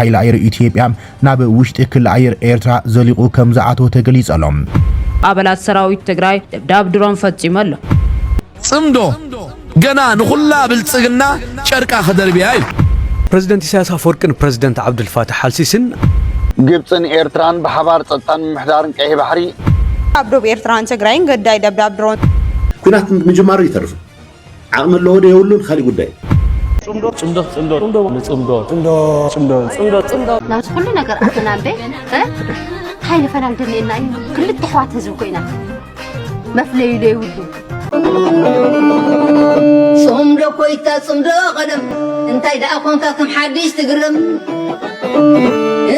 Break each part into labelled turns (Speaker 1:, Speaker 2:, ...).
Speaker 1: ሓይሊ ኣየር ኢትዮጵያ ናብ ውሽጢ ክልል ኣየር ኤርትራ ዘሊቁ ከም ዝኣተወ ተገሊጸሎም
Speaker 2: ኣባላት ሰራዊት ትግራይ ደብዳብ ድሮን ፈጺመሎ
Speaker 3: ጽምዶ ገና ንኹላ ብልጽግና ጨርቃ ኸደርቢያ እዩ
Speaker 4: ፕሬዝዳንት ኢሳያስ አፈወርቂን ፕሬዝዳንት ዓብዱልፋታሕ አልሲሲን
Speaker 5: ግብፅን ኤርትራን በሓባር ጸጥታን ምሕዳርን ቀይ ባሕሪ
Speaker 6: ኣብ ደቡብ ኤርትራን ትግራይን ገዳይ ደብዳብ ድሮን
Speaker 7: ኩናት ምጅማሩ ይተርፍ ዓቕሚ ኣለዎ ዶ የብሉን ካሊእ ጉዳይ
Speaker 8: ናብዚ ኩሉ ነገር ኣትና እምበ ሃይልፈናል ደልየና እዩ ክልተ ኣሕዋት ህዝቢ ኮይና መፍለዩ ዶ ይብሉ
Speaker 9: صمدو كويتا صمدو قدم انت اذا كنت كم حديث تقرم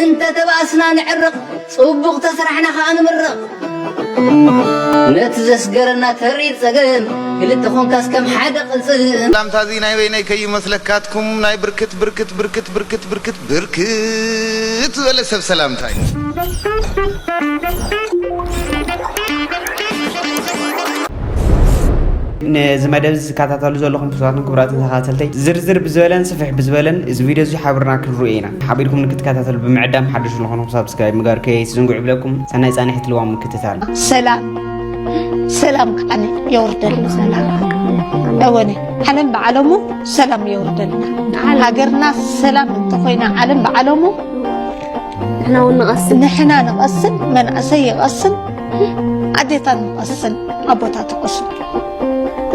Speaker 9: انت تباسنا نعرق صبغ تسرحنا خان مرق نتزس قرنا تريد سقم قلت كونكاس كم حدا قلصن
Speaker 10: سلام تازي ناي بيني كي مسلكاتكم ناي بركت بركت بركت بركت بركت بركت ولا سب سلام تاي
Speaker 11: نزمدبز كاتاتالو زلخم بسواتن كبراتن تخاتلتي زرزر بزبلن صفح بزبلن እዚ ቪዲዮ እዚ ሓብርና ክርኡይና ሓቢርኩም ንክትከታተሉ ብምዕዳም ሓድሽ ለኾኑ ሰብስክራይብ ምግባር ከይስዝንጉዕ ብለኩም ሰናይ ጻንሒት ልዋም ምክትታል
Speaker 12: ሰላም ከዓነ ይወርደል ሰላም ኣወነ ዓለም በዓለሙ ሰላም ይወርደል ሃገርና ሰላም እንተኾይና ዓለም በዓለሙ ንሕና ንቐስን መንእሰይ ይቐስን ኣዴታት ንቐስን ኣቦታት ይቐስን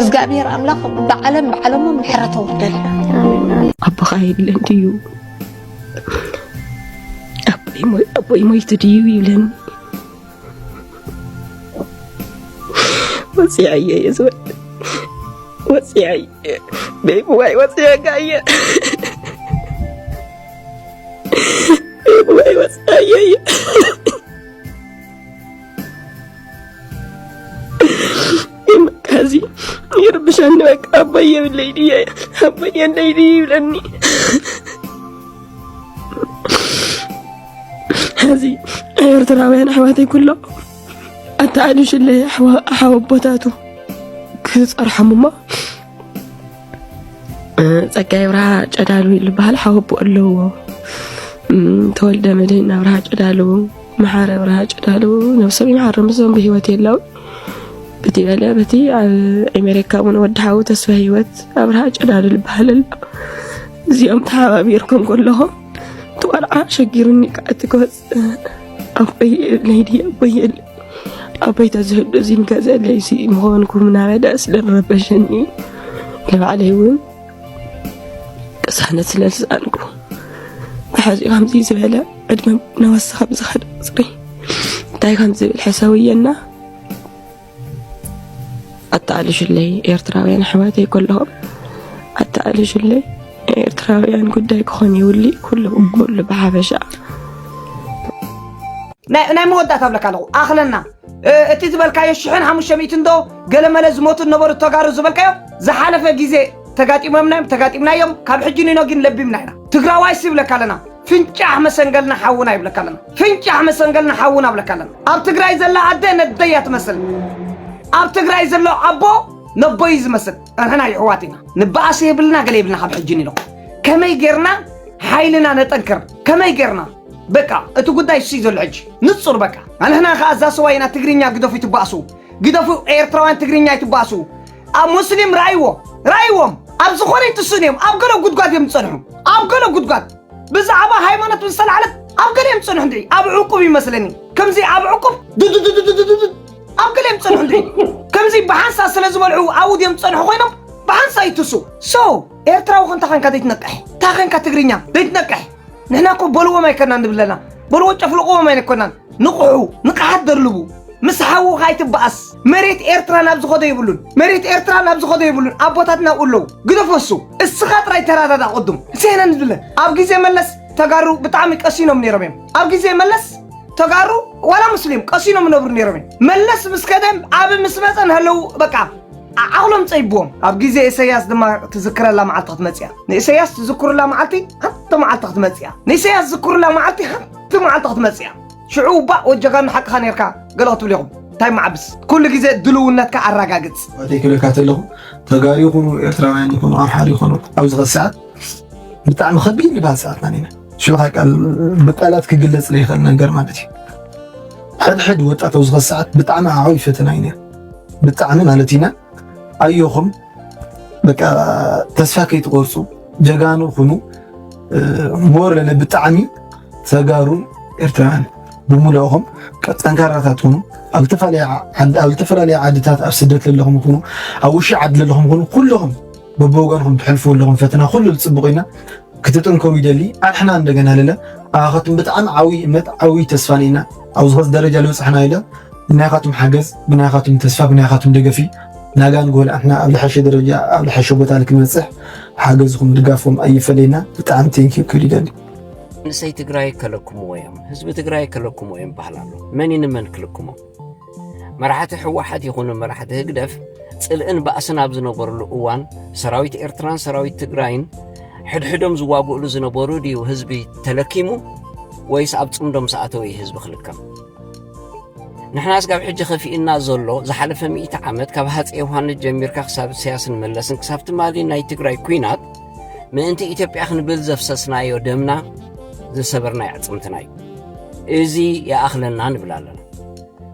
Speaker 12: እግዚአብሔር አምላክ በዓለም ምሕረት ወርደል
Speaker 13: አባ ኻይል እንዲዩ አባይ ሞይ ትዲዩ ይብለን ወጽያየ የዘወ ወጽያየ በይ ወጽያጋየ በይ ወጽያየ كازي يربش عنك أبايا بالليدي أبايا الليدي ولني هذه أيرترا وين حواتي كله أتعالج اللي أحاوب بطاتو كنت أرحم ما سكاي وراها جدالو اللي بحال حاوب قلو تولد مدينة وراها جدالو محارة وراها جدالو نفسي محارة مزون بهواتي اللو بتي ولا بتي أمريكا ونودحوا تسويات أبرها جدال البحلل زيهم تعابيركم كلهم توارع شجرني كاتكوز أبي ليدي أبي تزهد زين كذا ليسي مهونكم من عادة أسلم ربشني لو عليهم كسهنة سلسلكم بحاجة خمسين زبالة قد ما نوسخ بزخر صري تاي خمسة الحسوية أتعالج اللي إيرتراويان حواتي كلهم أتعالج اللي إيرتراويان قداي كوني ولي كله بحبشة
Speaker 14: ناي مودة قبلك أنا أخلنا أنت زبالكايو الشحن حمش ميتين دو قال ما لازم موت النبر التجارب زبالكايو زحنا في جزء تقاتي منا يوم كاب حجيني نوجين لبي مناينا تقرأ وايسي بلك لنا فينجح مثلا قالنا حونا يبلك لنا فينجح مثلا قالنا حونا بلك لنا أب تقرأ إذا لا عدنا الديات مثلا أب تقرأ زلوا أبو نبويز مثل أنا يحواتنا نبأسي يبلنا قليبنا خب حجيني له كما يجرنا حيلنا نتنكر كما يجرنا بكا أنتو قد يصيدوا العج نتصر بكا أنا هنا خازا سوينا تقرينيا قدو في تباسو قدو في إيرتروان تقرينيا تباسو أب مسلم رايوهم أب زخوري تسنيم أب قالوا قد قاد يمتصنحهم أب قالوا قد قاد بزعبا هايمانة تنسل على أب قالوا يمتصنحهم دي أب عقوبي مثلني كم زي أب عقوب أب قال يمتصنحوا دي كم زي بحنسا سلازم العو عود يمتصنحوا غينهم بحنسا يتسو إيرترا وخن تاخن كا ديتنقح تاخن كا تقرينيا ديتنقح نحنا كو بلوه ما يكنا ندبلنا بلوه تفلقوه ما يكنا نقعو نقعد درلبو مسحو غايت بأس مريت إيرترا نابز خدو يبلون مريت إيرترا نابز خدو يبلون أبوتاتنا قولو قدفوسو السخات راي ترادا دا قدم سينا ندبلنا أب جيزي ملس تقارو بتعمك أسينو من يرميم أب جيزي ملس تقارو ولا مسلم قصينا من نبر نيرمين ملس مسكدم عاب مسمسن هلو بقى عقلهم صيبهم اب غزي اسياس دما تذكر لا معلت مصيا اسياس تذكر لا معلتي حتى معلت مصيا اسياس تذكر لا معلتي حتى معلت مصيا شعوبا وجغان حق خنيركا قلوت لهم تاي معبس كل غزي دلونتك عراغاغص
Speaker 15: هذيك اللي كاتلهم تغاري يكونوا ارتراويان يكونوا ارحال يكونوا او زغ ساعات بتاع مخبين اللي بعد ساعات مانينا شو قال بقالات كجلص لي خل نجر مالتي حد وطات وزغ ساعات بطعم عوي فتناينه بطعم مالتينا ايوخم بقى تسفاك يتقرصوا جغانو خنو مور لنا بطعمي تغارون ارتران بمولهم كتنكراتات خنو او تفلي عادتات ارسدت لهم خنو او شي عدل لهم خنو كلهم ببوغانهم تحلفوا لهم فتنا كل تصبقينا كتطنكو يدلي احنا عندنا لا اخاتم بطعم عوي تسفانينا او زغز درجه لوصحنا الى بناخاتم حجز بناخاتم تسفا بناخاتم دغفي ناغا نقول احنا قبل حشي درجه قبل حشي بوتا لك نصح حجزكم دغافهم اي فلينا بطعم تنكي كليدلي
Speaker 16: نسي تግራይ كلكم ويم حزب تግራይ كلكم ويم بحلالو من ينمن كلكم مرحت حواحات يكون مرحت هقدف صلئن باسنا بزنبرلو اوان سراويت ኤርትራን سراويت تግራይን حدحدهم زوابو له زنبرو ديو حزبي تلكيمو ويس اب صمدم ساعتوي حزب خلكم نحن اسقاب حجه خفينا زلو زحلف 100 عامت كاب هاص يوحنا جميركا حساب سياسن ملسن كسافت مالي ناي تግራይ ኩናት ምእንቲ ኢትዮጵያ ክንብል ዘፍሰስናዮ ደምና ዘሰበርና ያጽምትናይ እዚ ያአኽለና ንብላለን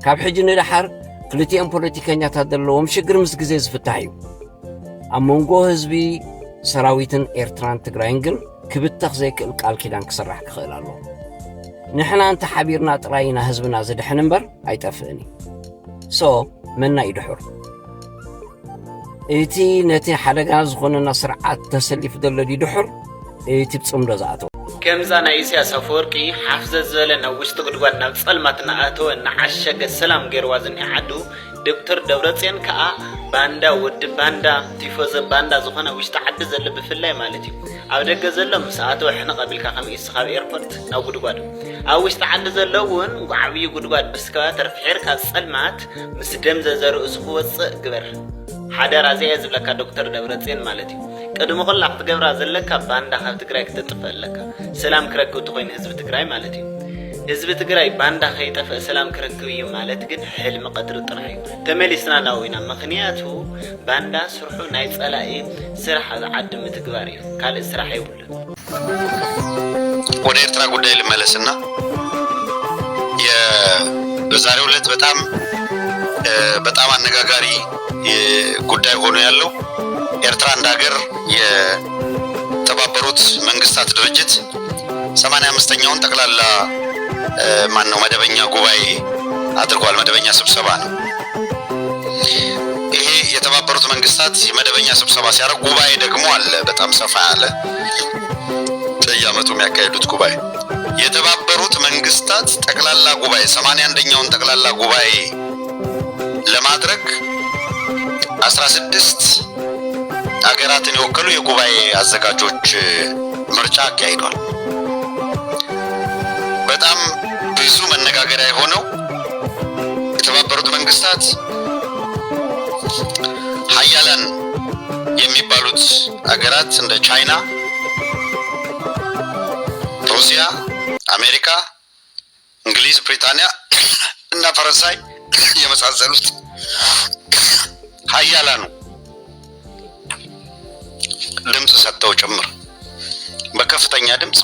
Speaker 16: ካብ ሕጂ ንድሓር ክልቲኦም ፖለቲከኛታት ዘለዎም ሽግር ምስ ግዜ ዝፍታሕ እዩ ኣመንጎ ህዝቢ ሰራዊትን ኤርትራን ትግራይን ግን ክብተኽ ዘይክእል ቃል ኪዳን ክስራሕ ክኽእል ኣሎ ንሕና እንተ ሓቢርና ጥራይና ህዝብና ዝድሕን እምበር ኣይጠፍእኒ ሶ መና ይድሑር እቲ ነቲ ሓደጋ ዝኾነና ስርዓት ተሰሊፍ ዘሎ ይድሑር እቲ ብጽምዶ ዝኣተው
Speaker 11: ከምዛ ናይ ኢሳያስ አፈወርቂ ሓፍዘት ዝበለና ውሽጢ ጉድጓድ ናብ ጸልማትና ኣተወ ንዓሸገ ሰላም ገይርዋ ዝኒኣ ዓዱ ዶክተር ደብረጽዮን ከዓ ባንዳ ወዲ ባንዳ ቲፎዘ ባንዳ ዝኾነ ውሽጢ ዓዲ ዘሎ ብፍላይ ማለት እዩ ኣብ ደገ ዘሎ ምስ ኣተወ ሕነ ቀቢልካ ከም ኢስኻብ ኤርፖርት ናብ ጉድጓድ ኣብ ውሽጢ ዓዲ ዘሎ እውን ዓብዪ ጉድጓድ ብስከባ ተርፊሕርካ ጸልማት ምስ ደም ዘዘርእዩ ዝኽወፅእ ግበር حدر عزيز يزبلك دكتور دبرتين مالتي قدم خلا تجبر زلك باندا خاف تقراي كتطفل لك سلام كركو تخوين حزب تقراي مالتي حزب تقراي باندا خيطف سلام كركو مالت ግን حلم قدر طرحي تمليسنا ناوينا مخنياتو باندا سرحو ناي صلاي سرح عد متغباري قال سرح يول
Speaker 10: ወደ ኤርትራ ጉዳይ ልመለስና የዛሬው ዕለት በጣም አነጋጋሪ ጉዳይ ሆኖ ያለው ኤርትራ እንደ ሀገር የተባበሩት መንግስታት ድርጅት 85ኛውን ጠቅላላ መደበኛ ጉባኤ አድርጓል። መደበኛ ስብሰባ ነው። ይሄ የተባበሩት መንግስታት መደበኛ ስብሰባ ሲያደርግ ጉባኤ ደግሞ አለ፣ በጣም ሰፋ ያለ በየዓመቱ የሚያካሂዱት ጉባኤ የተባበሩት መንግስታት ጠቅላላ ጉባኤ 81ኛውን ጠቅላላ ጉባኤ ለማድረግ 16 ሀገራትን የወከሉ የጉባኤ አዘጋጆች ምርጫ አካሂዷል። በጣም ብዙ መነጋገሪያ የሆነው የተባበሩት መንግስታት ሀያላን የሚባሉት ሀገራት እንደ ቻይና፣ ሩሲያ፣ አሜሪካ፣ እንግሊዝ፣ ብሪታንያ እና ፈረንሳይ የመሳሰሉት ሀያላኑ ድምጽ ሰጥተው ጭምር በከፍተኛ ድምጽ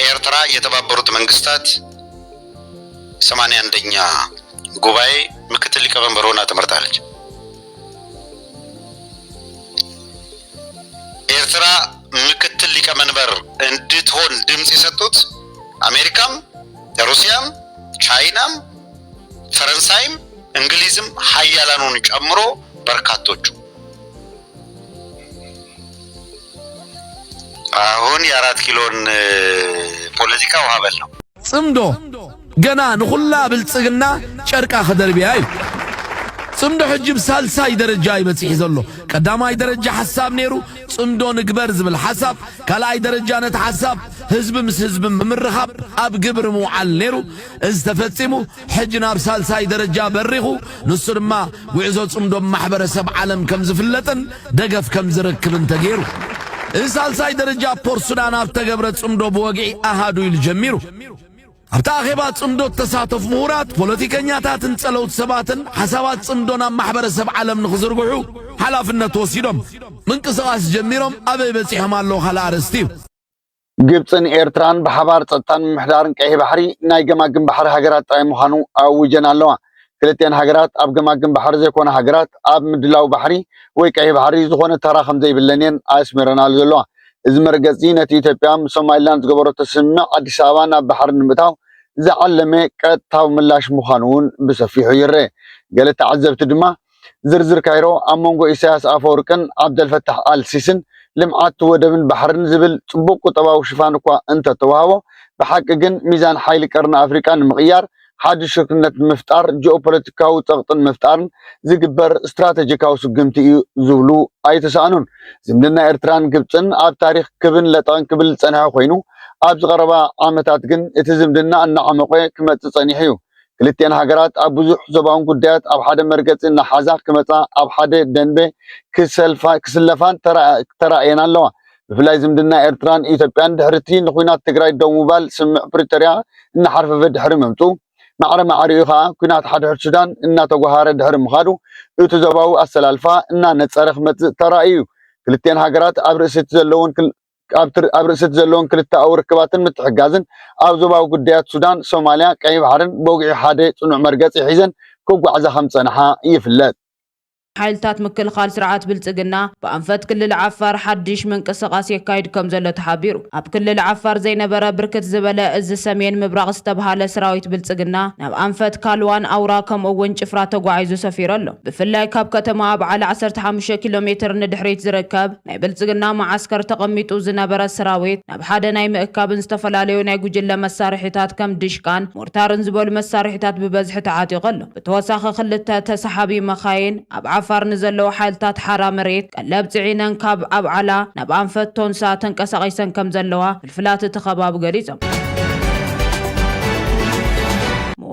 Speaker 10: ኤርትራ የተባበሩት መንግስታት 81ኛ ጉባኤ ምክትል ሊቀመንበር ሆና ተመርጣለች። ኤርትራ ምክትል ሊቀመንበር እንድትሆን ድምጽ የሰጡት አሜሪካም፣ ሩሲያም፣ ቻይናም፣ ፈረንሳይም እንግሊዝም ሀያላኑን ጨምሮ በርካቶቹ አሁን የአራት ኪሎን ፖለቲካ ውሃ በላው።
Speaker 3: ጽምዶ ገና ንኹላ ብልጽግና ጨርቃ ኸደርቢያ እዩ ጽምዶ ሕጅብ ሳልሳይ ደረጃ ይበጽሕ ዘሎ ቀዳማይ ደረጃ ሐሳብ ነይሩ ጽምዶ ንግበር ዝብል ሐሳብ ካልኣይ ደረጃ ነቲ ሐሳብ ህዝብ ምስ ህዝብ ምምርኻብ ኣብ ግብሪ ምውዓል ነይሩ እዚ ተፈጺሙ ሕጂ ናብ ሳልሳይ ደረጃ በሪኹ ንሱ ድማ ጉዕዞ ጽምዶ ማሕበረሰብ ዓለም ከም ዝፍለጥን ደገፍ ከም ዝረክብን ተገይሩ እዚ ሳልሳይ ደረጃ ፖርሱዳን ኣብ ተገብረ ጽምዶ ብወግዒ ኣሃዱ ኢሉ ጀሚሩ ኣብታ ኣኼባ ጽምዶ ተሳተፉ ምሁራት ፖለቲከኛታትን ጸለውት ሰባትን ሓሳባት ጽምዶና ማሕበረሰብ ዓለም ንኽዝርግሑ ሓላፍነት ወሲዶም ምንቅስቓስ ጀሚሮም ኣበይ በጺሖም ኣለዉ ካልእ ኣርእስቲ እዩ
Speaker 5: ግብፅን ኤርትራን ብሓባር ጸጥታን ምሕዳርን ቀይሕ ባሕሪ ናይ ገማግም ባሕሪ ሃገራት ጥራይ ምዃኑ ኣውጀን ኣለዋ ክልተን ሃገራት ኣብ ገማግም ባሕሪ ዘይኮነ ሃገራት ኣብ ምድላው ባሕሪ ወይ ቀይሕ ባሕሪ ዝኾነ ተራ ከም ዘይብለንን ኣስሚረናሉ ዘለዋ እዚ መርገፂ ነቲ ኢትዮጵያ ሶማሊላንድ ዝገበረቶ ስምምዕ ኣዲስ ኣበባ ናብ ባሕሪ ንምእታው ዝዓለመ ቀጥታዊ ምላሽ ምዃኑ እውን ብሰፊሑ ይርአ ገለ ተዓዘብቲ ድማ ዝርዝር ካይሮ ኣብ መንጎ ኢሳያስ ኣፈወርቅን ዓብደልፈታሕ አልሲስን ልምዓት ወደብን ባሕርን ዝብል ጽቡቅ ቁጠባዊ ሽፋን እኳ እንተተዋህቦ ብሓቂ ግን ሚዛን ሓይሊ ቀርኒ ኣፍሪቃ ንምቕያር ሓድሽ ሽርክነት ምፍጣር ጂኦፖለቲካዊ ፀቕጥን ምፍጣርን ዝግበር ስትራቴጂካዊ ስግምቲ እዩ ዝብሉ ኣይተሰኣኑን ዝምድና ኤርትራን ግብፅን ኣብ ታሪክ ክብን ለጠን ክብል ፀንሐ ኮይኑ ኣብ ዝቐረባ ዓመታት ግን እቲ ዝምድና እናዓመቐ ክመፅእ ፀኒሑ እዩ ክልተን ሃገራት ኣብ ብዙሕ ዞባውን ጉዳያት ኣብ ሓደ መርገፂ እናሓዛ ክመፃ ኣብ ሓደ ደንበ ክስለፋን ተራእየን ኣለዋ ብፍላይ ዝምድና ኤርትራን ኢትዮጵያን ድሕርቲ ንኩናት ትግራይ ደው ምባል ስምዕ ፕሪቶሪያ እናሓርፈፈ ድሕሪ መምፁ ማዕረ ማዕሪኡ ከዓ ኩናት ሓድሕድ ሱዳን እናተጓሃረ ድሕሪ ምኻዱ እቲ ዞባዊ ኣሰላልፋ እናነፀረ ክመፅእ ተራእዩ ክልተን ሃገራት ኣብ ርእሰት ዘለውን ክልተኣዊ ርክባትን ምትሕጋዝን ኣብ ዞባዊ ጉዳያት ሱዳን ሶማልያ ቀይ ባሕርን በውግዒ ሓደ ጽኑዕ መርገፂ ሒዘን ክጓዓዛ ከም ፀንሓ ይፍለጥ
Speaker 2: ሓይልታት ምክልኻል ስርዓት ብልጽግና በአንፈት ክልል ዓፋር ሓድሽ መንቀሳቐሲ የካይድ ከም ዘሎ ተሓቢሩ ኣብ ክልል ዓፋር ዘይነበረ ብርክት ዝበለ እዚ ሰሜን ምብራቕ ዝተባሃለ ሰራዊት ብልጽግና ናብ ኣንፈት ካልዋን ኣውራ ከምኡውን ጭፍራ ተጓዒዙ ሰፊሩ ኣሎ ብፍላይ ካብ ከተማ በዓል 15 ኪሎ ሜትር ንድሕሪት ዝርከብ ናይ ብልጽግና ማዓስከር ተቐሚጡ ዝነበረ ሰራዊት ናብ ሓደ ናይ ምእካብን ዝተፈላለዩ ናይ ጉጅለ መሳርሒታት ከም ድሽቃን ሞርታርን ዝበሉ መሳርሒታት ብበዝሒ ተዓጢቑ ኣሎ ብተወሳኺ ክልተ ተሰሓቢ መኻይን ኣብ ዓፋር ንዘለዉ ሓይልታት ሓራ መሬት ቀለብ ጽዒነን ካብ ኣብዓላ ናብ ኣንፈት ቶንሳ ተንቀሳቒሰን ከም ዘለዋ ፍልፍላት እቲ ከባቢ ገሊፆም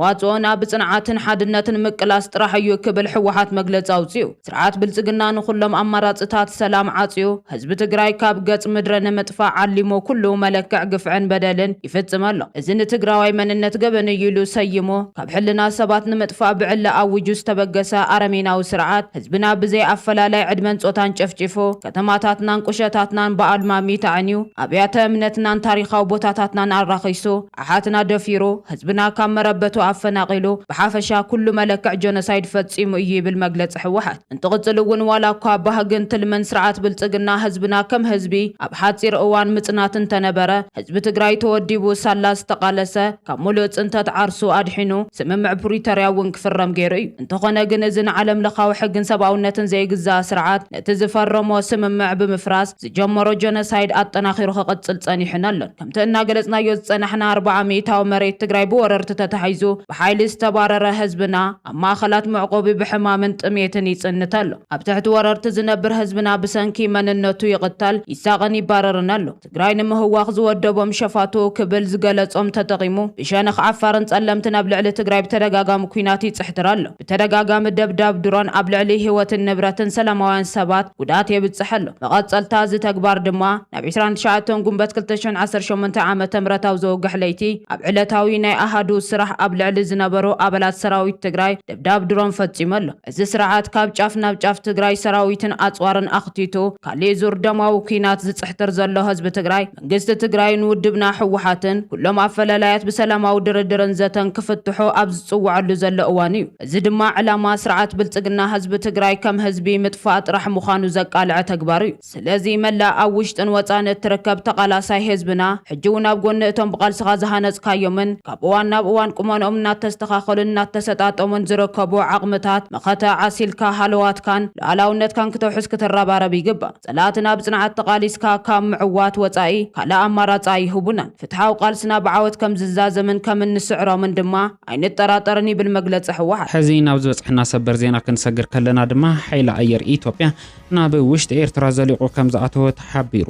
Speaker 2: ዋጽኦና ብጽንዓትን ሓድነትን ምቅላስ ጥራሕ እዩ ክብል ሕወሓት መግለጺ ኣውፅኡ ስርዓት ብልጽግና ንኹሎም ኣማራጽታት ሰላም ዓጽዩ ህዝቢ ትግራይ ካብ ገጽ ምድረ ንምጥፋእ ዓሊሞ ኩሉ መለክዕ ግፍዕን በደልን ይፍጽም ኣሎ እዚ ንትግራዋይ መንነት ገበን እዩ ኢሉ ሰይሞ ካብ ሕልና ሰባት ንምጥፋእ ብዕላ ኣውጁ ዝተበገሰ ኣረሜናዊ ስርዓት ህዝብና ብዘይ ኣፈላላይ ዕድመን ጾታን ጨፍጪፉ ከተማታትናን ቁሸታትናን በኣድማሚ ተዓንዩ ኣብያተ እምነትናን ታሪኻዊ ቦታታትናን ኣራኺሱ ኣሓትና ደፊሩ ህዝብና ካብ መረበቱ ኣፈናቂሉ ብሓፈሻ ኩሉ መለክዕ ጆኖሳይድ ፈጺሙ እዩ ይብል መግለጺ ሕወሓት እንትቕጽል እውን ዋላ እኳ ባህግን ትልምን ስርዓት ብልጽግና ህዝብና ከም ህዝቢ ኣብ ሓፂር እዋን ምጽናትን ተነበረ ህዝቢ ትግራይ ተወዲቡ ሳላ ዝተቃለሰ ካብ ሙሉእ ጽንተት ዓርሱ ኣድሒኑ ስምምዕ ፕሪቶሪያ እውን ክፍረም ገይሩ እዩ እንተኾነ ግን እዚ ንዓለም ለኻዊ ሕግን ሰብኣውነትን ዘይግዛእ ስርዓት ነቲ ዝፈረሞ ስምምዕ ብምፍራስ ዝጀመሮ ጆኖሳይድ ኣጠናኺሩ ክቕጽል ፀኒሕን ኣሎን ከምቲ እናገለጽናዮ ዝጸናሕና 400 ሚእታዊ መሬት ትግራይ ብወረርቲ ተታሒዙ بحيل استبارر حزبنا أما خلات معقوبي بحمامن طميتن يصنت ኣሎ ኣብ ትሕቲ ወረርቲ ዝነብር ህዝብና ብሰንኪ መንነቱ ይቅተል ይሳቀን ይባረርን ኣሎ ትግራይ ንምህዋኽ ዝወደቦም ሸፋቱ ክብል ዝገለጾም ተጠቂሙ ብሸነኽ ዓፋርን ጸለምትን ኣብ ልዕሊ ትግራይ ብተደጋጋሚ ኩናት ይጽሕትር ኣሎ ብተደጋጋሚ ደብዳብ ድሮን ኣብ ልዕሊ ህይወትን ንብረትን ሰላማውያን ሰባት ጉዳት የብጽሕ ኣሎ መቐጸልታ እዚ ተግባር ድማ ናብ 29 ጉንበት 2018 ዓመተ ምህረት ኣብ ዘወግሕ ለይቲ ኣብ ዕለታዊ ናይ ኣሃዱ ስራሕ ኣብ ልዕሊ ዝነበሩ ኣባላት ሰራዊት ትግራይ ደብዳብ ድሮን ፈጺሙ ኣሎ እዚ ስርዓት ካብ ጫፍ ናብ ጫፍ ትግራይ ሰራዊትን ኣጽዋርን ኣኽቲቱ ካሊእ ዙር ደማዊ ኩናት ዝጽሕትር ዘሎ ህዝቢ ትግራይ መንግስቲ ትግራይን ውድብና ሕወሓትን ኩሎም ኣፈላላያት ብሰላማዊ ድርድርን ዘተን ክፍትሑ ኣብ ዝጽውዓሉ ዘሎ እዋን እዩ እዚ ድማ ዕላማ ስርዓት ብልጽግና ህዝቢ ትግራይ ከም ህዝቢ ምጥፋእ ጥራሕ ምዃኑ ዘቃልዐ ተግባር እዩ ስለዚ መላእ ኣብ ውሽጥን ወጻን እትርከብ ተቃላሳይ ህዝብና ሕጂ እውን ኣብ ጎኒ እቶም ብቓልስኻ ዝሃነጽካዮምን ካብ እዋን ናብ እዋን ቁመኖም እናተስተኻኸሉን እናተሰጣጠሙን ዝርከቡ ዓቕምታት መኸተ ዓሲልካ ሃለዋትካን ሉዓላውነትካን ክትውሕዝ ክትረባረብ ይግባእ ጸላእትና ብጽንዓት ተቓሊስካ ካብ ምዕዋት ወጻኢ ካልእ ኣማራጺ ይህቡናን ፍትሓዊ ቃልስና ብዓወት ከም ዝዛዘምን ከም እንስዕሮምን ድማ ኣይንጠራጠርን ይብል መግለጺ ሕወሓት
Speaker 17: ሕዚ ናብ ዝበጽሕና ሰበር ዜና ክንሰግር ከለና ድማ ሓይሊ ኣየር ኢትዮጵያ ናብ ውሽጢ ኤርትራ ዘሊቑ ከም ዝኣተወ ተሓቢሩ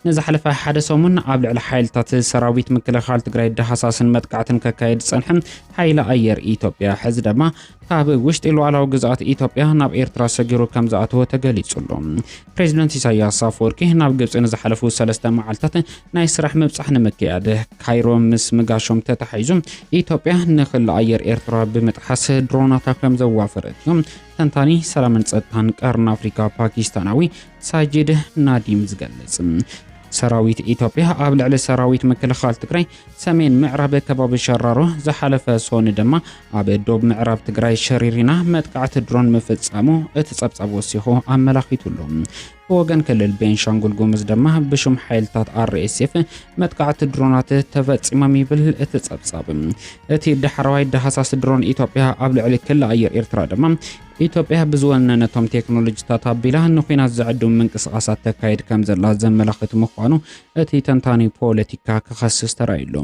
Speaker 17: ንዝሓለፈ ሓደ ሰሙን ኣብ ልዕሊ ሓይልታት ሰራዊት ምክልኻል ትግራይ ደሃሳስን መጥቃዕትን ከካይድ ጸንሐ ሓይሊ ኣየር ኢትዮጵያ ሕዚ ድማ ካብ ውሽጢ ሉዓላዊ ግዝኣት ኢትዮጵያ ናብ ኤርትራ ሰጊሩ ከም ዝኣተወ ተገሊጹሉ ፕሬዚደንት ኢሳያስ አፈወርቂ ናብ ግብጽ ንዝሓለፉ 3 መዓልታት ናይ ስራሕ ምብጻሕ ንምክያድ ካይሮ ምስ ምጋሾም ተተሓይዙ ኢትዮጵያ ንኽእል ኣየር ኤርትራ ብምጥሓስ ድሮናታ ከም ዘዋፈረት እዮም ተንታኒ ሰላምን ጸጥታን ቀርኒ ኣፍሪካ ፓኪስታናዊ ሳጂድ ናዲም ዝገልጽ ሰራዊት ኢትዮጵያ ኣብ ልዕሊ ሰራዊት ምክልኻል ትግራይ ሰሜን ምዕራብ ከባቢ ሸራሮ ዝሓለፈ ሶኒ ድማ ኣብ ደቡብ ምዕራብ ትግራይ ሸሪሪና መጥቃዕቲ ድሮን ምፍጻሙ እቲ ጸብጻብ ወሲኹ ኣመላኺቱሉ ወገን ክልል ቤንሻንጉል ጉሙዝ ድማ ብሽም ሓይልታት RSF መጥቃዕቲ ድሮናት ተፈጺሞም ይብል እቲ ጸብጻብ እቲ ድሕራዋይ ደሃሳስ ድሮን ኢትዮጵያ ኣብ ልዕሊ ክልል ኣየር ኤርትራ ድማ ኢትዮጵያ ብዝወነነቶም ቴክኖሎጂታት ኣቢላ ንኹናት ዝዕድሙ ምንቅስቓሳት ተካይድ ከም ዘላ ዘመላኽት ምዃኑ እቲ ተንታኒ ፖለቲካ ክኸስስ ተራይሉ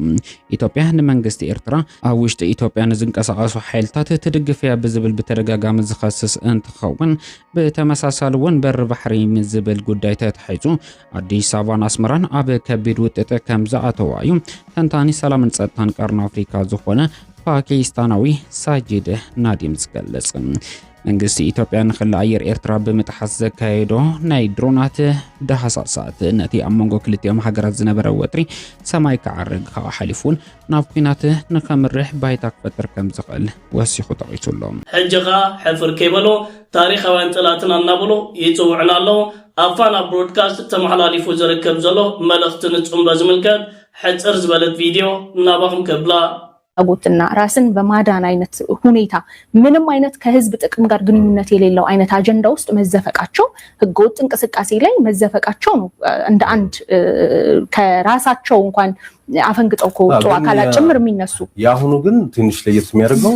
Speaker 17: ኢትዮጵያ ንመንግስቲ ኤርትራ ኣብ ውሽጢ ኢትዮጵያ ንዝንቀሳቐሱ ሓይልታት ትድግፍ እያ ብዝብል ብተደጋጋሚ ዝኸስስ እንትኸውን ብተመሳሳሊ እውን በሪ ባሕሪ ዝብል ጉዳይ ተታሒዙ ኣዲስ ኣበባን ኣስመራን ኣብ ከቢድ ውጥጥ ከም ዝኣተዋ እዩ ተንታኒ ሰላምን ጸጥታን ቀርኒ ኣፍሪካ ዝኾነ ፓኪስታናዊ ሳጂድ ናዲም ዝገልጽ መንግስቲ ኢትዮጵያ ንክልል ኣየር ኤርትራ ብምጥሓስ ዘካየዶ ናይ ድሮናት ደሃሳሳት ነቲ ኣብ መንጎ ክልቲኦም ሃገራት ዝነበረ ወጥሪ ሰማይ ክዓርግ ካብ ሓሊፉን ናብ ኩናት ንከምርሕ ባይታ ክፈጥር ከም ዝኽእል ወሲኹ ጠቒሱሎም
Speaker 18: ሕጂኻ ሕፍር ከይበሎ ታሪኻውያን ጠላትና እናብሎ ይጽውዕና ኣለዉ ኣፋና ብሮድካስት ተመሓላሊፉ ዝርከብ ዘሎ መልእኽቲ ንጽምበ ዝምልከት ሕፅር ዝበለት ቪድዮ እናባኹም ከብላ
Speaker 19: አጎትና ራስን በማዳን አይነት ሁኔታ ምንም አይነት ከህዝብ ጥቅም ጋር ግንኙነት የሌለው አይነት አጀንዳ ውስጥ መዘፈቃቸው ህገወጥ እንቅስቃሴ ላይ መዘፈቃቸው ነው እንደ አንድ ከራሳቸው እንኳን አፈንግጠው ከወጡ አካላት ጭምር የሚነሱ
Speaker 20: ያሁኑ ግን ትንሽ ለየት የሚያደርገው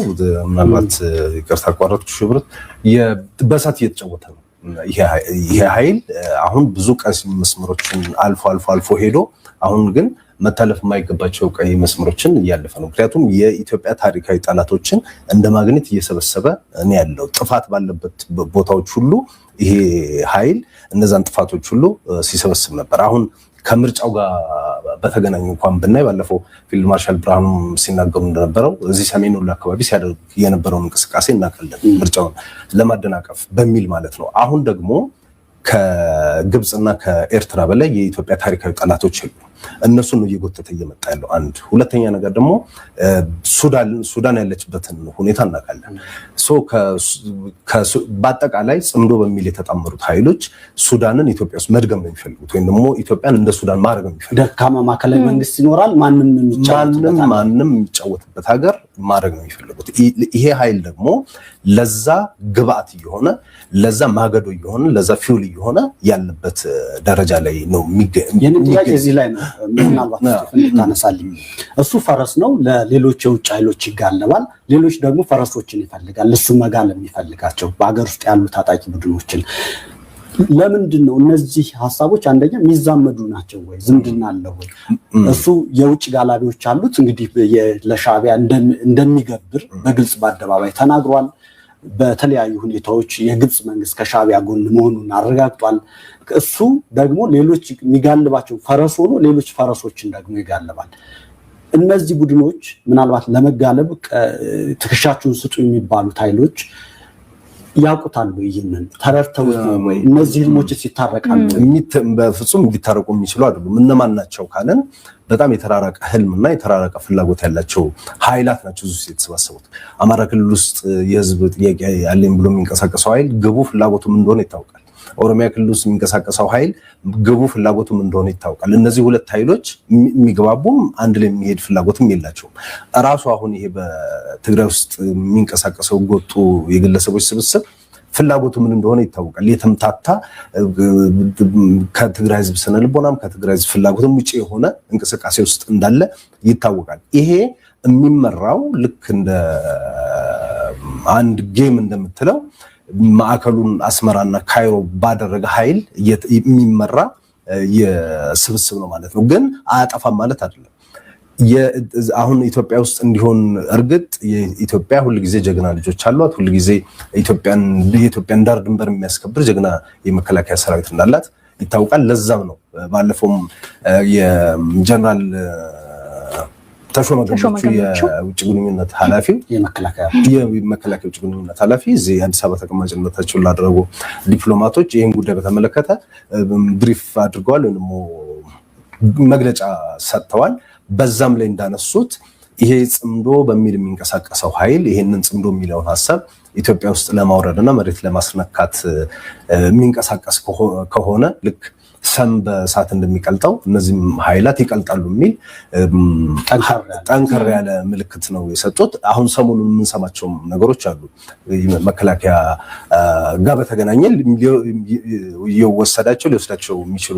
Speaker 20: ምናልባት ይቅርታ አቋረጥኩ ሽብረት በሳት እየተጫወተ ነው ይሄ ኃይል አሁን ብዙ ቀስ መስመሮችን አልፎ ሄዶ አሁን ግን መታለፍ የማይገባቸው ቀይ መስመሮችን እያለፈ ነው ምክንያቱም የኢትዮጵያ ታሪካዊ ጠላቶችን እንደ ማግኔት እየሰበሰበ ነው ያለው ጥፋት ባለበት ቦታዎች ሁሉ ይሄ ኃይል እነዛን ጥፋቶች ሁሉ ሲሰበስብ ነበር አሁን ከምርጫው ጋር በተገናኘ እንኳን ብናይ ባለፈው ፊልድ ማርሻል ብርሃኑ ሲናገሩ እንደነበረው እዚህ ሰሜን ወሎ አካባቢ ሲያደርግ የነበረው እንቅስቃሴ እናቀለን ምርጫውን ለማደናቀፍ በሚል ማለት ነው አሁን ደግሞ ከግብጽና ከኤርትራ በላይ የኢትዮጵያ ታሪካዊ ጠላቶች አሉ እነሱ ነው እየጎተተ እየመጣ ያለው አንድ ሁለተኛ ነገር ደግሞ ሱዳን ያለችበትን ሁኔታ እናቀለን በአጠቃላይ ጽምዶ በሚል የተጣመሩት ኃይሎች ሱዳንን ኢትዮጵያ ውስጥ መድገም ነው የሚፈልጉት ወይም ደግሞ ኢትዮጵያን እንደ ሱዳን ማድረግ ነው የሚፈልጉት
Speaker 21: ደካማ ማዕከላዊ መንግስት ይኖራል ማንንም
Speaker 20: የሚጫወትበት ሀገር ማድረግ ነው የሚፈልጉት ይሄ ኃይል ደግሞ ለዛ ግብአት እየሆነ ለዛ ማገዶ እየሆነ ለዛ ፊውል እየሆነ ያለበት ደረጃ ላይ ነው
Speaker 21: የሚገኝ እዚህ ላይ ነው ምናልባት ታነሳልኝ እሱ ፈረስ ነው ለሌሎች የውጭ ኃይሎች ይጋለባል ሌሎች ደግሞ ፈረሶችን ይፈልጋል እሱ መጋለም ይፈልጋቸው በአገር ውስጥ ያሉ ታጣቂ ቡድኖችን ለምንድን ነው እነዚህ ሐሳቦች አንደኛ ሚዛመዱ ናቸው ወይ ዝምድና አለው ወይ እሱ የውጭ ጋላቢዎች አሉት እንግዲህ ለሻዕቢያ እንደሚገብር በግልጽ በአደባባይ ተናግሯል በተለያዩ ሁኔታዎች የግብጽ መንግስት ከሻዕቢያ ጎን መሆኑን አረጋግጧል እሱ ደግሞ ሌሎች የሚጋልባቸው ፈረስ ሆኖ ሌሎች ፈረሶችን ደግሞ ይጋልባል እነዚህ ቡድኖች ምናልባት ለመጋለብ ትከሻቸውን ስጡ የሚባሉት ኃይሎች ያውቁታሉ ይሄንን ተረርተው ወይ እነዚህ ህልሞች ሲታረቃሉ
Speaker 20: በፍጹም እንዲታረቁ የሚችሉ አይደሉም እነማን ናቸው ካለን በጣም የተራራቀ ህልምና የተራራቀ ፍላጎት ያላቸው ኃይላት ናቸው እዚህ የተሰባሰቡት አማራ ክልል ውስጥ የህዝብ ጥያቄ ያለኝ ብሎ የሚንቀሳቀሰው ኃይል ግቡ ፍላጎቱም እንደሆነ ይታወቃል ኦሮሚያ ክልል ውስጥ የሚንቀሳቀሰው ኃይል ግቡ ፍላጎቱም እንደሆነ ይታወቃል እነዚህ ሁለት ኃይሎች የሚግባቡም አንድ ላይ የሚሄድ ፍላጎትም የላቸውም ራሱ አሁን ይሄ በትግራይ ውስጥ የሚንቀሳቀሰው ጎጡ የግለሰቦች ስብስብ ፍላጎቱ ምን እንደሆነ ይታወቃል የተምታታ ከትግራይ ህዝብ ስነልቦናም ከትግራይ ህዝብ ፍላጎትም ውጪ የሆነ እንቅስቃሴ ውስጥ እንዳለ ይታወቃል ይሄ የሚመራው ልክ እንደ አንድ ጌም እንደምትለው ማዕከሉን አስመራና ካይሮ ባደረገ ኃይል የሚመራ የስብስብ ነው ማለት ነው ግን አያጠፋም ማለት አይደለም አሁን ኢትዮጵያ ውስጥ እንዲሆን እርግጥ የኢትዮጵያ ሁሉ ጊዜ ጀግና ልጆች አሏት ሁሉ ጊዜ የኢትዮጵያን ዳር ድንበር የሚያስከብር ጀግና የመከላከያ ሰራዊት እንዳላት ይታወቃል ለዛም ነው ባለፈው የጀነራል ተሾመ ገመቹ የውጭ ግንኙነት ኃላፊው የመከላከያ ውጭ ግንኙነት ኃላፊ እዚህ አዲስ አበባ ተቀማጭነታቸውን ላደረጉ ዲፕሎማቶች ይሄን ጉዳይ በተመለከተ ብሪፍ አድርገዋል ወይም መግለጫ ሰጥተዋል በዛም ላይ እንዳነሱት ይሄ ጽምዶ በሚል የሚንቀሳቀሰው ኃይል ይሄንን ጽምዶ የሚለውን ሐሳብ ኢትዮጵያ ውስጥ ለማውረድና መሬት ለማስነካት የሚንቀሳቀስ ከሆነ ልክ ሰም በእሳት እንደሚቀልጠው እነዚህም ኃይላት ይቀልጣሉ የሚል ጠንከር ያለ ምልክት ነው የሰጡት። አሁን ሰሞኑን የምንሰማቸው ነገሮች አሉ መከላከያ ጋር በተገናኘ ሊወስዳቸው የሚችሉ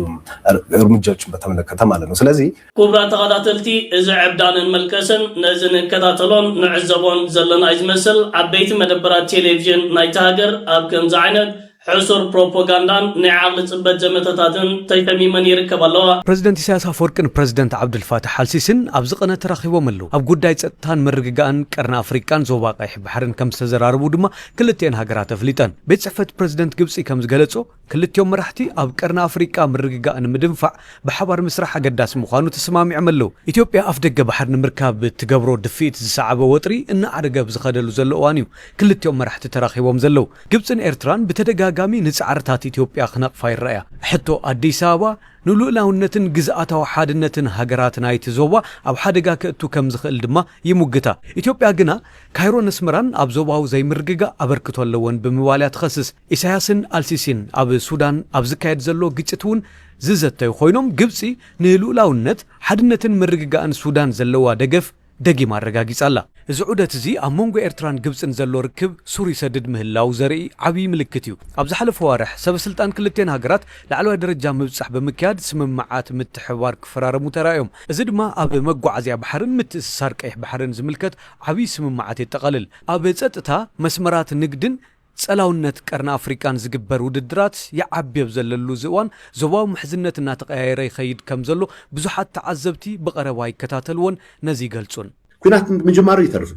Speaker 20: እርምጃዎችን በተመለከተ ማለት ነው። ስለዚህ
Speaker 18: ኩብራ ተኸታተልቲ እዚ ዕብዳንን መልከስን ነዚ ንከታተሎን ንዕዘቦን ዘለና ይዝመስል ዓበይቲ መደበራት ቴሌቪዥን ናይቲ ሃገር ኣብ ከምዚ ዓይነት حصر بروباغاندان نعاق لصبت زمتاتن تيتميمن يركب الله
Speaker 4: بريزيدنت إساياس أفورقن بريزيدنت عبد الفاتح السيسن أب زقنا تراخيبهم اللو أب ጉዳይ ጸጥታን መርግጋን ቀርና አፍሪካን ዞባ ቀይ ባህርን ከም ዝተዘራርቡ ድማ ክልቴን ሃገራት አፍሊጠን ቤት ጽሕፈት ፕሬዝደንት ግብጽ ከም ዝገለጾ ክልቴዮም መራሕቲ ኣብ ቀርና አፍሪካ መርግጋን ምድንፋዕ በሓባር ምስራሕ አገዳስ ምዃኑ ተስማሚዖም ኣለዉ። ኢትዮጵያ ኣፍ ደገ ባህር ንምርካብ ትገብሮ ድፊት ዝሰዓበ ወጥሪ እና አደገብ ዝኸደሉ ዘሎ እዋን እዩ ክልቴዮም መራሕቲ ተራኺቦም ዘለዉ። ግብጽን ኤርትራን በተደጋጋሚ ንጻዕርታት ኢትዮጵያ ክነቕፋ ይረኣያ። ሕቶ አዲስ አበባ ንሉዕላውነትን ግዝኣታዊ ሓድነትን ሃገራት ናይቲ ዞባ ኣብ ሓደጋ ከእቱ ከም ዝኽእል ድማ ይሙግታ። ኢትዮጵያ ግና ካይሮን ኣስመራን ኣብ ዞባው ዘይምርግጋ ኣበርክቶ ኣለወን ብምባልያ ትኸስስ። ኢሳያስን አልሲሲን ኣብ ሱዳን ኣብ ዝካየድ ዘሎ ግጭት እውን ዝዘተዩ ኮይኖም ግብፂ ንሉዕላውነት ሓድነትን ምርግጋእን ሱዳን ዘለዋ ደገፍ ደጊማ ኣረጋጊጻላ። እዚ ዑደት እዚ ኣብ መንጎ ኤርትራን ግብጽን ዘሎ ርክብ ሱር ይሰድድ ምህላው ዘርኢ ዓብይ ምልክት እዩ። ኣብ ዝሓለፈ ዋርሕ ሰበስልጣን ክልቴን ሃገራት ላዕለዋይ ደረጃ ምብጻሕ ብምክያድ ስምምዓት ምትሕብባር ክፈራረሙ ተራእዮም። እዚ ድማ ኣብ መጓዓዝያ ባሕርን ምትእስሳር ቀይሕ ባሕርን ዝምልከት ዓብይ ስምምዓት የጠቃልል። ኣብ ጸጥታ መስመራት ንግድን ጸላውነት ቀርና አፍሪካን ዝግበር ውድድራት የዓብብ ዘለሉ ዝዋን ዞባው ምሕዝነት እና ተቀያየረ ይኸይድ ከም ዘሎ ብዙሓት ተዓዘብቲ በቀረባ ይከታተልዎን ነዚ ገልጹን
Speaker 7: ኩናት ምጅማሩ ይተርፍ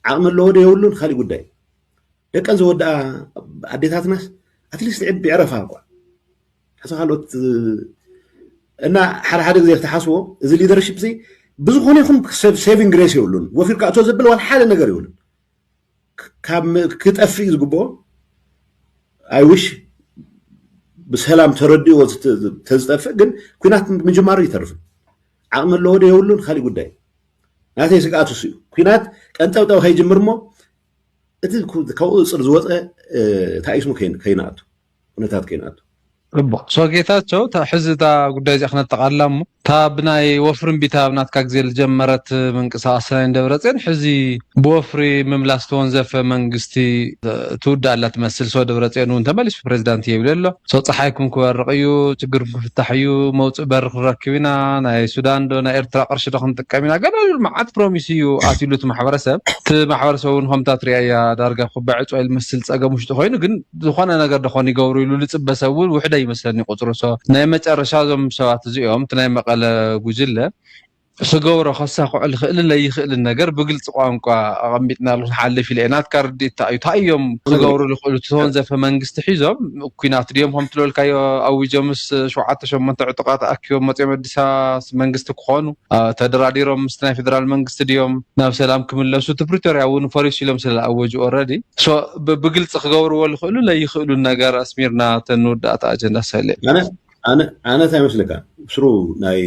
Speaker 7: ዓቅም ለወደ የውሉን ካሊ ጉዳይ ደቀን ዘወዳ አዴታትናስ አትሊስት ዕብ ይዕረፋ እንኳ ሓሳኻሎት እና ሓደ ግዜ ተሓስቦ እዚ ሊደርሺፕ እዚ ብዙኾነ ይኹን ሴቪንግ ግሬስ የውሉን ወፊርካ እቶ ዘብል ዋል ሓደ ነገር የውሉን ካብ ክጠፍእ ዝግብኦ አይ ዊሽ ብሰላም ተረዲኦ ተዝጠፍእ ግን ኩናት ምጅማሩ ይተርፍ ዓቅም ለወደ የውሉን ካሊ ጉዳይ ናተይ ስጋቱ እዩ ኩናት ቀንጠብጠብ ከይጅምር ሞ እቲ ካብኡ ፅር ዝወፀ ታይስሙ ከይናቱ ኩነታት ከይናቱ
Speaker 1: እቦ ሶጌታቸው ሕዝታ ጉዳይ ዚያ ክነጠቃላሙ ታብናይ ወፍርን ቢታብናት ካግዜል ጀመረት መንቀሳቀስ ናይ ደብረጽዮን ሕዚ በወፍሪ መምላስ ተወንዘፈ መንግስቲ ትውዳላ ትመስል ሶ ደብረጽዮን እውን ተመሊስ ፕሬዝዳንት ይብለሎ ሶ ፀሓይኩም ክበርቅዩ ችግር ክፍታሕዩ መውፅእ በር ክረክብና ናይ ሱዳን ዶ ናይ ኤርትራ ቅርሺ ዶ ክንጥቀምና ገለሉ ማዓት ፕሮሚስ እዩ ኣትሉት ማሕበረሰብ እቲ ማሕበረሰብ እውን ከምታ ትሪኣያ ዳርጋ ክባዕ ፅዋይል መስል ፀገም ውሽጢ ኮይኑ ግን ዝኾነ ነገር ደኾን ይገብሩ ኢሉ ልፅበሰብ እውን ውሕደ ይመስለኒ ቁፅሩ ሶ ናይ መጨረሻ ዞም ሰባት እዚኦም እቲ ናይ መቐለ ጉጅለ ስገብሮ ከሳኽዕል ክእል ለይክእል ነገር ብግልጽ ቋንቋ ኣቐሚጥና ሓልፍ ኢለናት ካርዲታ እዩ ታዮም ስገብሩ ልኽእሉ ተወንዘፈ መንግስቲ ሒዞም ኩናት ድዮም ከም ትለልካዮ ኣውጆምስ 7-8 ዕጡቃት ኣኪቦም መፅኦም ኣዲስ አበባ መንግስቲ ክኾኑ ተደራዲሮም ምስ ናይ ፌደራል መንግስቲ ድዮም ናብ ሰላም ክምለሱ ፕሪቶሪያ እውን ፈሪሱ ኢሎም ስለኣወጁ ኦልሬዲ ሶ ብግልጽ ክገብርዎ ልኽእሉ ለይክእሉ ነገር ኣስሚርና ተንውዳእታ ኣጀንዳ ሰለ
Speaker 7: ኣነ ታይ መስለካ ስሩ ናይ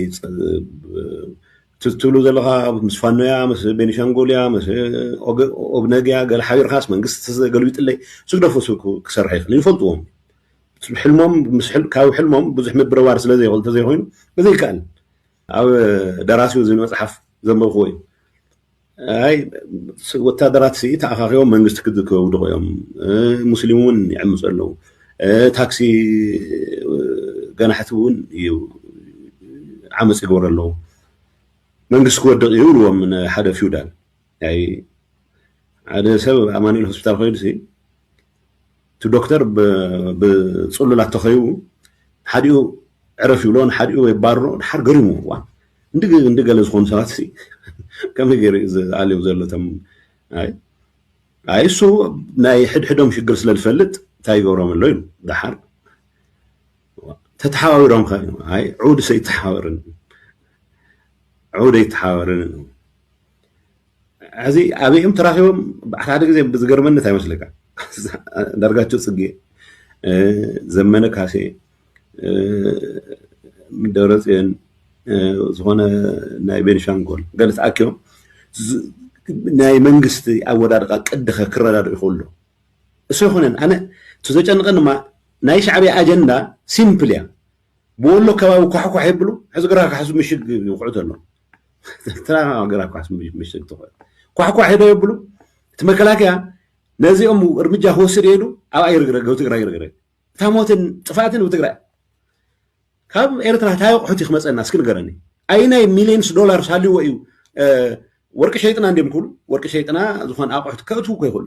Speaker 7: ትብሉ ዘለኻ ምስ ፋኖያ ምስ ቤኒሻንጉልያ ምስ ኦብነግያ ገለ ሓቢርካስ መንግስቲ ገልቢጥለይ ስግደፉ ክሰርሕ ይኽእል ይፈልጥዎም ሕልሞም ካብ ሕልሞም ብዙሕ ምብርባር ስለዘይኽእል ተዘይኮይኑ በዘይከኣል ኣብ ደራሲኡ እዚ መፅሓፍ ዘንበብክዎ እዩ ኣይ ወታደራት ተኣኻኺቦም መንግስቲ ክውድቑ እዮም ሙስሊም እውን ይዕምፁ ኣለዉ ታክሲ ገናሕቲ እውን እዩ ዓመፅ ይገብሩ ኣለዉ መንግስት ክወድቕ እዩ ይብልዎም ሓደ ፊውዳል ኣይ ሓደ ሰብ ኣማኑኤል ሆስፒታል ኮይዱ እቲ ዶክተር ብፅሉላት ተኸይቡ ሓዲኡ ዕረፍ ይብሎ ሓዲኡ የባርሮ ድሓር ገሪሙ እንድገለ ዝኾኑ ሰባት ከመይ ገይሩ ዝኣልዩ ዘሎ ቶም ኣይ እሱ ናይ ሕድሕዶም ሽግር ስለዝፈልጥ እንታይ ይገብሮም ኣሎ ኢሉ ድሓር ተተሓዋዊሮም ከ ኣይ ዑድ ሰይተሓዋወርን عودة يتحاورن هذه أبيهم تراهم بعد كذا بزجرمن نتاعي مسلكا درجات تصقي زمانك هسي من دورتين زهونا ناي بينشانغول قالت أكيوم ناي منجستي أول درجة قد كرر يقوله سويخونن أنا تزوج أنا ما ناي شعبي أجندة سيمبليا بقول كباب كحكو حيبلو حز قراك حسب مشق يقعد له ترى قراك حسب مشق تقعد كحكو حيبلو يبلو تمكلاك يا نزي ارمجا هو سر يدو او اي رغرغ تقرا تاموتن طفاتن وتقرا كاب ኤርትራ ታይቆት ይخمصنا እስኪ ንገረኒ አይናይ ሚሊዮንስ ዶላር ሳሊው እዩ ወርቅ ሸይጥና እንደምኩሉ ወርቅ ሸይጥና ዝኾን አቆሕት ከእቱ ኮይሉ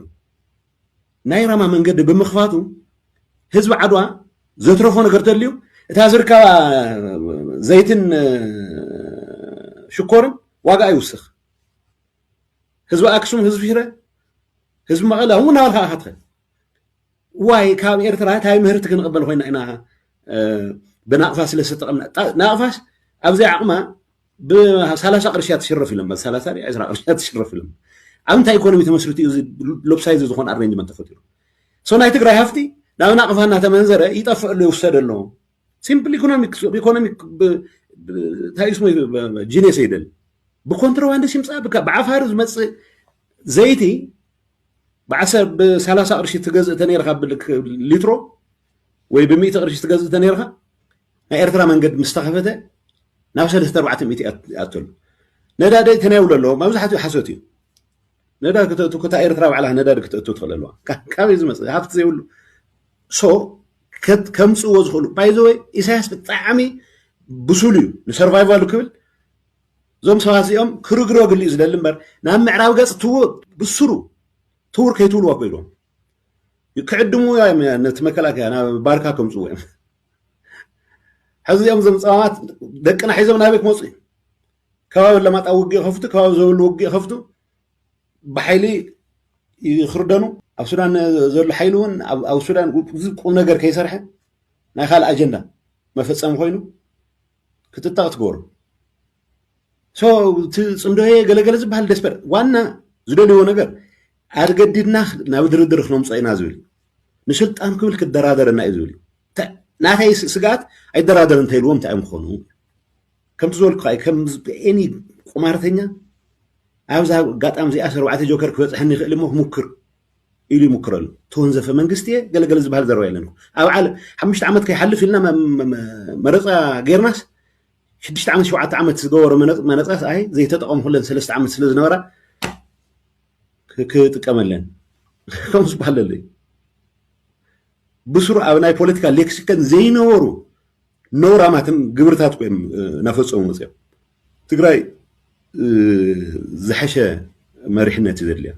Speaker 7: ናይ ራማ መንገድ ብምኽፋቱ ህዝብ ዓድዋ ዘትረፎ ነገር ተልዩ እታ ዝርካ ዘይትን ሽኮርን ዋጋ ይውስኽ ህዝብ አክሱም ህዝብ ሽረ ህዝብ መቐለ ሁና ወልኻ ዋይ ካብ ኤርትራ ታይ ምህርት ክንቀበል ኮይና ኢና بناقفاس لستقمنا ناقفاس أبزي عقما بثلاثة قرشات تشرف لهم بس ثلاثة 10 قرشات تشرف لهم أنت إيكونومي تمسرتي لوب سايز زخون أرينجمنت تفوتيرو سو نايت تقرأ هفتي لا ناقفها أنها تمنزرة يطفئ اللي يوصل له سيمبل إيكونوميك هاي اسمه جيني سيدل بكونترو عند شمس أبكا بعفارز مس زيتي بعسر بثلاثة قرشات تجزء تنيرها بالليترو وب100 قرش تجزء تنيرها ኤርትራ መንገድ መስተኸፈተ ናብ 300 ኣትሉ ነዳዲ ተናይውሎ ኣሎ መብዛሕትኡ ሓሶት እዩ ነዳዲ ከተታ ኤርትራ ባዕላ ነዳዲ ክትእቱ ትኽእለዋ ካበይ ዝመፅእ ሃብቲ ዘይብሉ ሶ ከምፅዎ ዝኽእሉ ባይዘወይ ኢሳያስ ብጣዕሚ ብሱል እዩ ንሰርቫይቫሉ ክብል እዞም ሰባት እዚኦም ክርግሮ ግልእ ዝደሊ እምበር ናብ ምዕራብ ገፅ ትዎ ብስሩ ትውር ከይትብልዋ ኮይኖም ክዕድሙ ነቲ መከላከያ ናብ ባርካ ከምፅዎ እዮም حزيهم زمصامات دقنا حيزم نابك موصي كباب لما طوقي خفتو كباب زول وقي خفتو بحيلي يخردنو او سودان زول حيلون او سودان قوم ነገር كيسرح ናይ خال اجندا مفصم خوينو ክትጣቅት ጎር ሶ ጽምዶዬ ገለገለ ዝባል ደስበር ዋና ዝደልዮ ነገር አድገድድና ናብ ድርድር ክኖም ጻይና ዝብል ንስልጣን ክብል ክደራደርና እዩ ዝብል ناتي سقات أي درادر أنت اليوم تعم خونو كم تزول قاي كم إني قمارتنا عاوزها قات أمزي أسر وعتي جوكر كويس حني خلمه مكر إلي مكرل تونزة في منقستيه قال زبال ذروي لنا أو على حمشت عمد كي حلف لنا مرضى غير ناس شدشت عمد شو عت عمد تدور منطقة أي زي تطعم هلا سلست عمد سلز نورا كتكمل لنا كم زبال اللي بسرعة أو ناي بوليتيكا ليكسيكان زي نورو نورا ماتن قبرتات قويم نفسهم مزيب تقرأي زحشة مريحنا تدرليا